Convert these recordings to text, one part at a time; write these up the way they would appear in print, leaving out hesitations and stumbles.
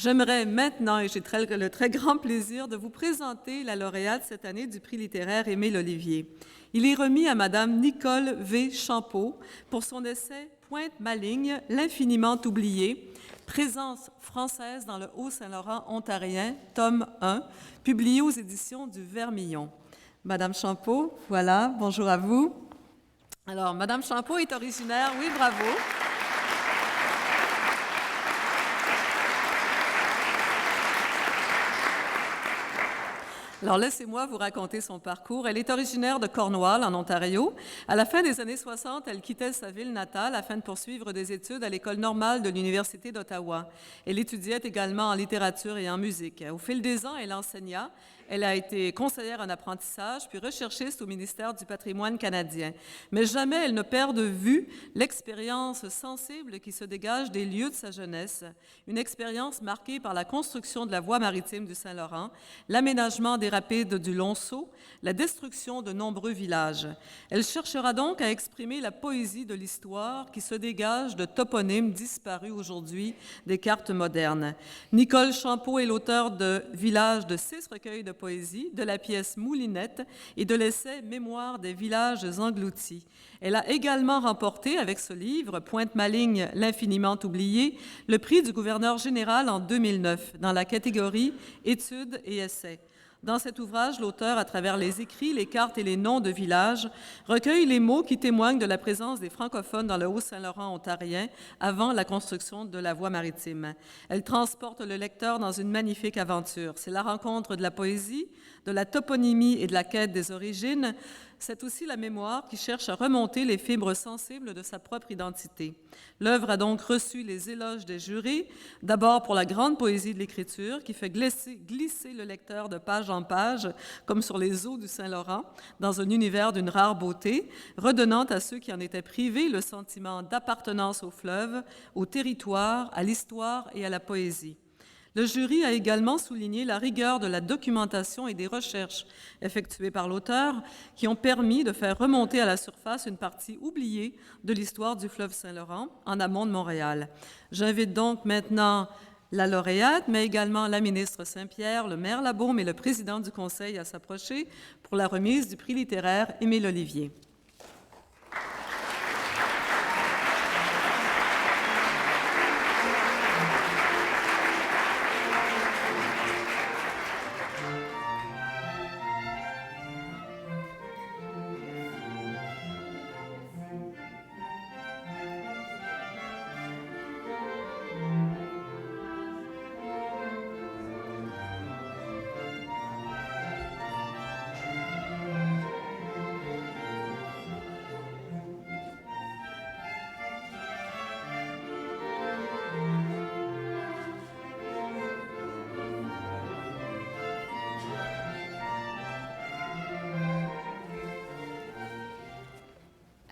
J'aimerais maintenant, et j'ai le très grand plaisir, de vous présenter la lauréate cette année du prix littéraire Émile Olivier. Il est remis à Madame Nicole V. Champeau pour son essai « Pointe-Maligne, l'infiniment oublié », présence française dans le Haut-Saint-Laurent ontarien, tome 1, publié aux éditions du Vermillon. Madame Champeau, voilà, bonjour à vous. Alors, Madame Champeau est originaire, oui, bravo. Alors, laissez-moi vous raconter son parcours. Elle est originaire de Cornwall, en Ontario. À la fin des années 60, elle quittait sa ville natale afin de poursuivre des études à l'École normale de l'Université d'Ottawa. Elle étudiait également en littérature et en musique. Au fil des ans, elle enseigna. Elle a été conseillère en apprentissage, puis recherchiste au ministère du Patrimoine canadien. Mais jamais elle ne perd de vue l'expérience sensible qui se dégage des lieux de sa jeunesse, une expérience marquée par la construction de la voie maritime du Saint-Laurent, l'aménagement des rapides du Lonceau, la destruction de nombreux villages. Elle cherchera donc à exprimer la poésie de l'histoire qui se dégage de toponymes disparus aujourd'hui des cartes modernes. Nicole Champeau est l'auteure de Villages de 6 recueils de poésie, de la pièce Moulinette et de l'essai Mémoire des villages engloutis. Elle a également remporté, avec ce livre, Pointe-Maligne, l'infiniment oublié, le prix du gouverneur général en 2009 dans la catégorie Études et essais. Dans cet ouvrage, l'auteur, à travers les écrits, les cartes et les noms de villages, recueille les mots qui témoignent de la présence des francophones dans le Haut-Saint-Laurent ontarien avant la construction de la voie maritime. Elle transporte le lecteur dans une magnifique aventure. C'est la rencontre de la poésie, de la toponymie et de la quête des origines. C'est aussi la mémoire qui cherche à remonter les fibres sensibles de sa propre identité. L'œuvre a donc reçu les éloges des jurys, d'abord pour la grande poésie de l'écriture qui fait glisser le lecteur de page en page, comme sur les eaux du Saint-Laurent, dans un univers d'une rare beauté, redonnant à ceux qui en étaient privés le sentiment d'appartenance au fleuve, au territoire, à l'histoire et à la poésie. Le jury a également souligné la rigueur de la documentation et des recherches effectuées par l'auteur qui ont permis de faire remonter à la surface une partie oubliée de l'histoire du fleuve Saint-Laurent en amont de Montréal. J'invite donc maintenant la lauréate, mais également la ministre Saint-Pierre, le maire Labaume et le président du Conseil à s'approcher pour la remise du prix littéraire Émile Olivier.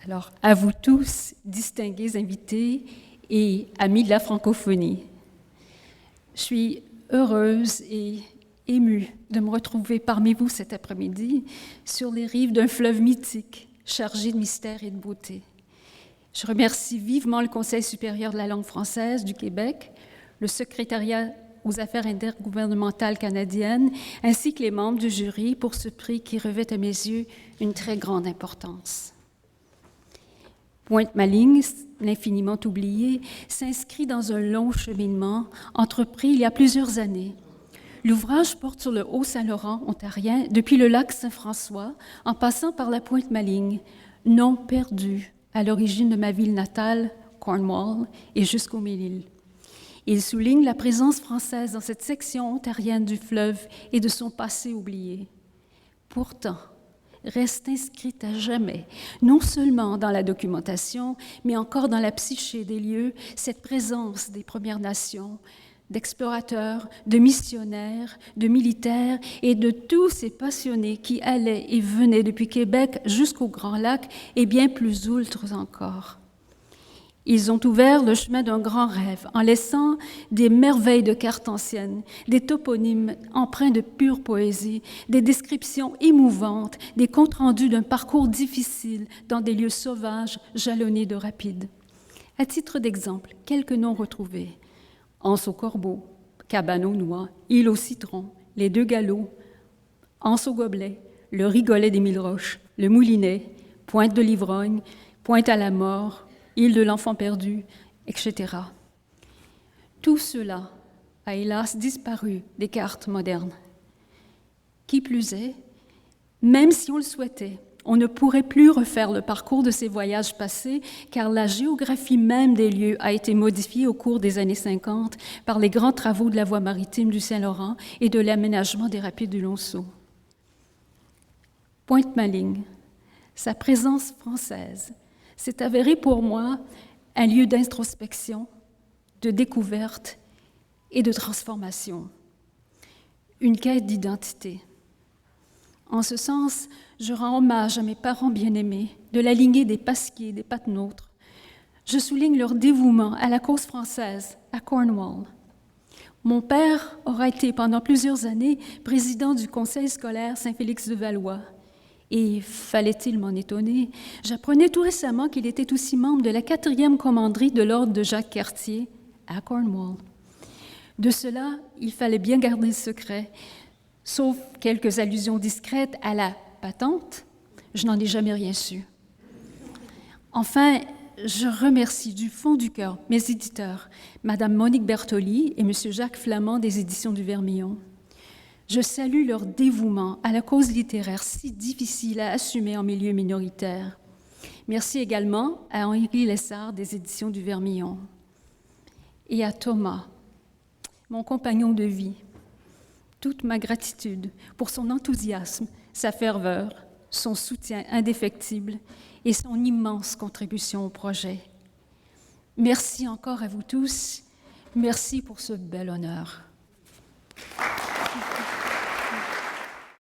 Alors, à vous tous, distingués invités et amis de la francophonie, je suis heureuse et émue de me retrouver parmi vous cet après-midi sur les rives d'un fleuve mythique, chargé de mystère et de beauté. Je remercie vivement le Conseil supérieur de la langue française du Québec, le secrétariat aux affaires intergouvernementales canadiennes, ainsi que les membres du jury pour ce prix qui revêt à mes yeux une très grande importance. Pointe-Maligne, l'infiniment oublié, s'inscrit dans un long cheminement entrepris il y a plusieurs années. L'ouvrage porte sur le Haut-Saint-Laurent ontarien depuis le lac Saint-François en passant par la Pointe-Maligne, nom perdu à l'origine de ma ville natale, Cornwall, et jusqu'au Mille-Îles. Il souligne la présence française dans cette section ontarienne du fleuve et de son passé oublié. Pourtant, reste inscrite à jamais, non seulement dans la documentation, mais encore dans la psyché des lieux, cette présence des Premières Nations, d'explorateurs, de missionnaires, de militaires et de tous ces passionnés qui allaient et venaient depuis Québec jusqu'au Grand Lac et bien plus outre encore. Ils ont ouvert le chemin d'un grand rêve en laissant des merveilles de cartes anciennes, des toponymes empreints de pure poésie, des descriptions émouvantes, des comptes rendus d'un parcours difficile dans des lieux sauvages jalonnés de rapides. À titre d'exemple, quelques noms retrouvés. Anse au Corbeau, Cabane aux noix, Île au citron, Les Deux Galops, Anse au gobelet, Le Rigolet d'Émile Roche, Le Moulinet, Pointe de l'Ivrogne, Pointe à la mort, Île de l'Enfant perdu, etc. Tout cela a hélas disparu des cartes modernes. Qui plus est, même si on le souhaitait, on ne pourrait plus refaire le parcours de ces voyages passés, car la géographie même des lieux a été modifiée au cours des années 50 par les grands travaux de la voie maritime du Saint-Laurent et de l'aménagement des rapides du Lonceau. Pointe-Maligne, sa présence française, s'est avérée pour moi un lieu d'introspection, de découverte et de transformation, une quête d'identité. En ce sens, je rends hommage à mes parents bien-aimés de la lignée des Pasquier et des Patenôtre. Je souligne leur dévouement à la cause française à Cornwall. Mon père aura été pendant plusieurs années président du conseil scolaire Saint-Félix-de-Valois. Et, fallait-il m'en étonner, j'apprenais tout récemment qu'il était aussi membre de la 4e commanderie de l'ordre de Jacques-Cartier à Cornwall. De cela, il fallait bien garder le secret, sauf quelques allusions discrètes à la patente, je n'en ai jamais rien su. Enfin, je remercie du fond du cœur mes éditeurs, Madame Monique Bertoli et Monsieur Jacques Flamand des éditions du Vermillon. Je salue leur dévouement à la cause littéraire si difficile à assumer en milieu minoritaire. Merci également à Henri Lessard des éditions du Vermillon. Et à Thomas, mon compagnon de vie, toute ma gratitude pour son enthousiasme, sa ferveur, son soutien indéfectible et son immense contribution au projet. Merci encore à vous tous. Merci pour ce bel honneur.